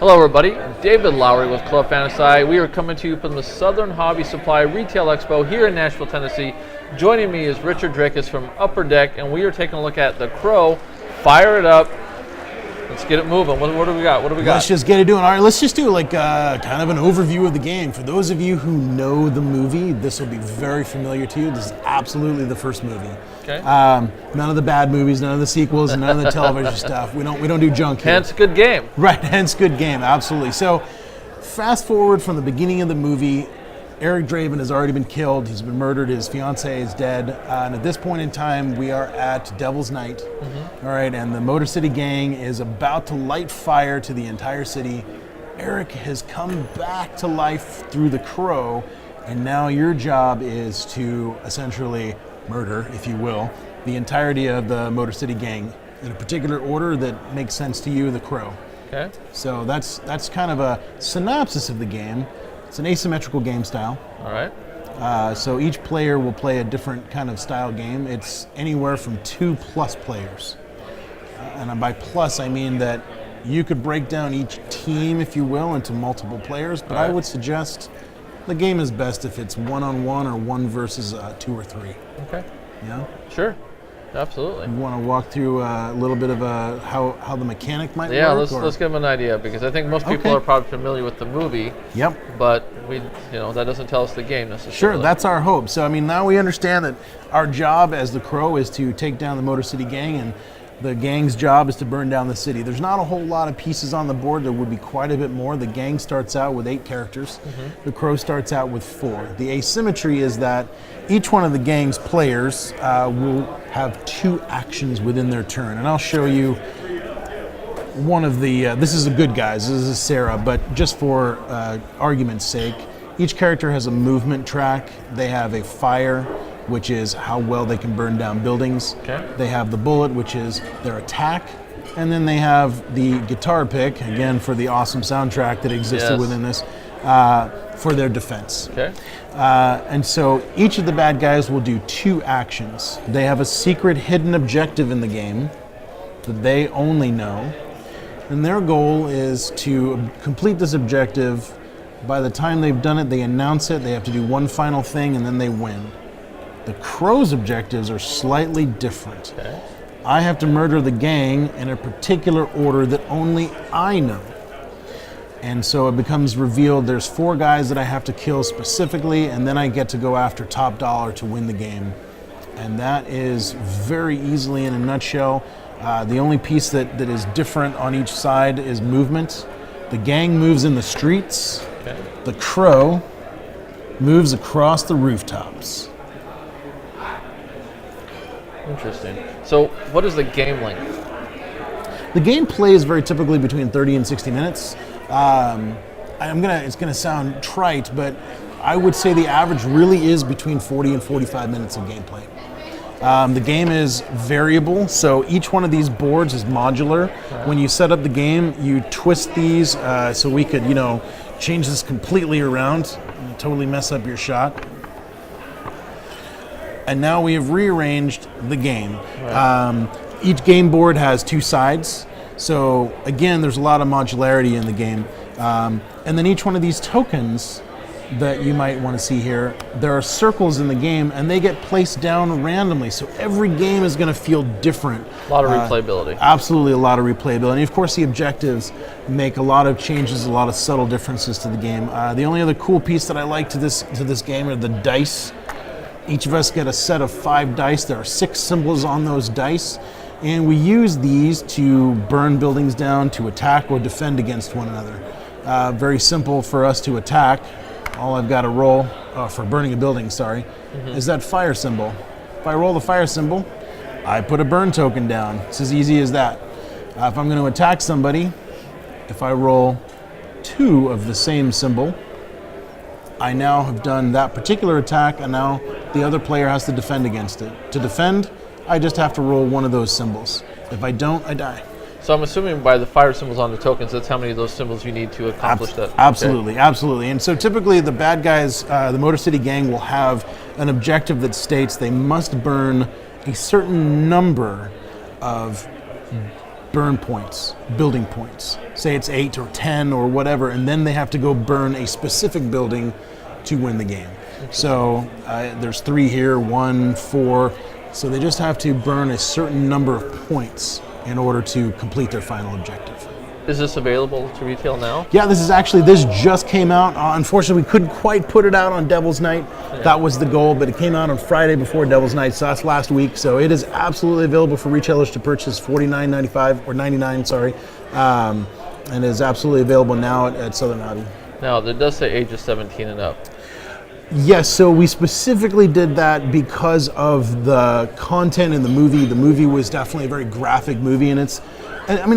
Hello everybody, David Lowry with Club Fantasci. We are coming to you from the Southern Hobby Supply Retail Expo here in Nashville, Tennessee. Joining me is Richard Dracass from UpperDeck, and we are taking a look at the Crow. Fire it up. Let's get it moving. What do we got? Let's just get it doing. All right, let's just do like kind of an overview of the game. For those of you who know the movie, this will be very familiar to you. This is absolutely the first movie. Okay. None of the bad movies, none of the sequels, none of the television stuff. We don't do junk here. Hence, good game. Right, hence good game, absolutely. So, fast forward from the beginning of the movie, Eric Draven has already been killed. He's been murdered. His fiancée is dead. And at this point in time, we are at Devil's Night. Mm-hmm. All right, and the Motor City Gang is about to light fire to the entire city. Eric has come back to life through the Crow, and now your job is to essentially murder, if you will, the entirety of the Motor City Gang in a particular order that makes sense to you, the Crow. Okay. So that's kind of a synopsis of the game. It's an asymmetrical game style. All right. So each player will play a different kind of style game. It's anywhere from 2+ players. And by plus, I mean that you could break down each team, if you will, into multiple players, but I would suggest the game is best if it's one-on-one or one versus 2 or 3. Okay. Yeah? Sure. Absolutely. You want to walk through a little bit of how the mechanic might work? Yeah, let's give them an idea, because I think most people are probably familiar with the movie. Yep. But that doesn't tell us the game necessarily. Sure, that's our hope. So I mean, now we understand that our job as the Crow is to take down the Motor City Gang, and the gang's job is to burn down the city. There's not a whole lot of pieces on the board. There would be quite a bit more. The gang starts out with 8 characters. Mm-hmm. The Crow starts out with 4. The asymmetry is that each one of the gang's players will have 2 actions within their turn. And I'll show you one of the, this is the good guys, this is Sarah, but just for argument's sake, each character has a movement track. They have a fire, which is how well they can burn down buildings. Okay. They have the bullet, which is their attack. And then they have the guitar pick, again, for the awesome soundtrack that existed within this, for their defense. Okay. And so each of the bad guys will do 2 actions. They have a secret hidden objective in the game that they only know. And their goal is to complete this objective. By the time they've done it, they announce it. They have to do one final thing, and then they win. The Crow's objectives are slightly different. Okay. I have to murder the gang in a particular order that only I know. And so it becomes revealed there's 4 guys that I have to kill specifically, and then I get to go after top dollar to win the game. And that is very easily in a nutshell. The only piece that is different on each side is movement. The gang moves in the streets. Okay. The Crow moves across the rooftops. Interesting. So, what is the game length? The game plays very typically between 30 and 60 minutes. It's gonna sound trite, but I would say the average really is between 40 and 45 minutes of gameplay. The game is variable, so each one of these boards is modular. When you set up the game, you twist these, so we could, change this completely around and totally mess up your shot. And now we have rearranged the game. Right. Each game board has 2 sides. So again, there's a lot of modularity in the game. And then each one of these tokens that you might want to see here, there are circles in the game, and they get placed down randomly. So every game is going to feel different. A lot of replayability. Absolutely a lot of replayability. And of course, the objectives make a lot of changes, a lot of subtle differences to the game. The only other cool piece that I like to this game are the dice. Each of us get a set of 5 dice. There are 6 symbols on those dice, and we use these to burn buildings down, to attack or defend against one another. Very simple for us to attack. All I've got to roll, for burning a building, is that fire symbol. If I roll the fire symbol, I put a burn token down. It's as easy as that. If I'm going to attack somebody, if I roll 2 of the same symbol, I now have done that particular attack, and now the other player has to defend against it. To defend, I just have to roll 1 of those symbols. If I don't, I die. So I'm assuming by the fire symbols on the tokens, that's how many of those symbols you need to accomplish that. Absolutely, absolutely. And so typically the bad guys, the Motor City Gang, will have an objective that states they must burn a certain number of burn points, building points. Say it's 8 or 10 or whatever, and then they have to go burn a specific building to win the game. So there's 3 here, 1, 4. So they just have to burn a certain number of points in order to complete their final objective. Is this available to retail now? Yeah, this just came out. Unfortunately, we couldn't quite put it out on Devil's Night. Yeah. That was the goal, but it came out on Friday before Devil's Night, so that's last week. So it is absolutely available for retailers to purchase, $49.95 or $99, sorry, and is absolutely available now at Southern Hobby. Now, it does say ages 17 and up. Yes, so we specifically did that because of the content in the movie. The movie was definitely a very graphic movie, and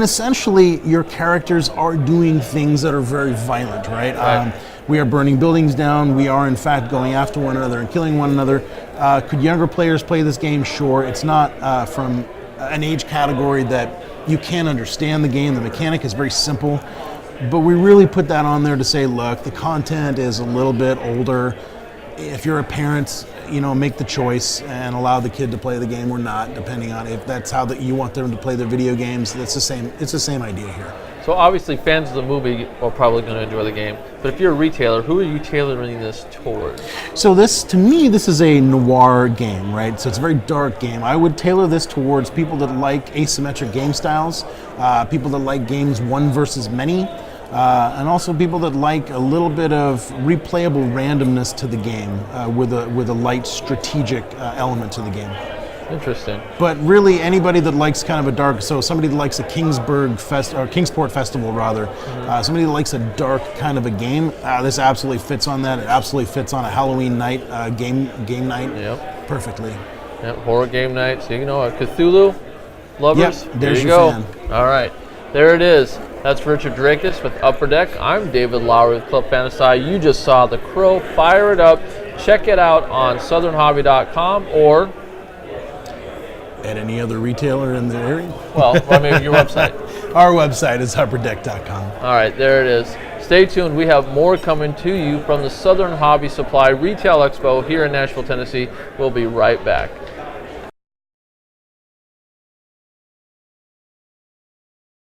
essentially, your characters are doing things that are very violent, right? We are burning buildings down. We are, in fact, going after one another and killing one another. Could younger players play this game? Sure. It's not from an age category that you can't understand the game. The mechanic is very simple, but we really put that on there to say, look, the content is a little bit older. If you're a parent, make the choice and allow the kid to play the game or not, depending on if that's how you want them to play their video games. It's the same idea here. So obviously fans of the movie are probably going to enjoy the game, but if you're a retailer, who are you tailoring this towards? So to me, this is a noir game, right? So it's a very dark game. I would tailor this towards people that like asymmetric game styles, people that like games one versus many, and also people that like a little bit of replayable randomness to the game with a light strategic element to the game. Interesting. But really, anybody that likes kind of a dark, so somebody that likes a Kingsport Festival rather, somebody that likes a dark kind of a game, this absolutely fits on that. It absolutely fits on a Halloween night, game night, perfectly. Yep, horror game night. So Cthulhu lovers. Yep, there you go. All right, there it is. That's Richard Dracass with UpperDeck. I'm David Lowry with Club Fantasci. You just saw The Crow. Fire it up. Check it out on southernhobby.com or at any other retailer in the area. Well, maybe your website. Our website is upperdeck.com. All right, there it is. Stay tuned. We have more coming to you from the Southern Hobby Supply Retail Expo here in Nashville, Tennessee. We'll be right back.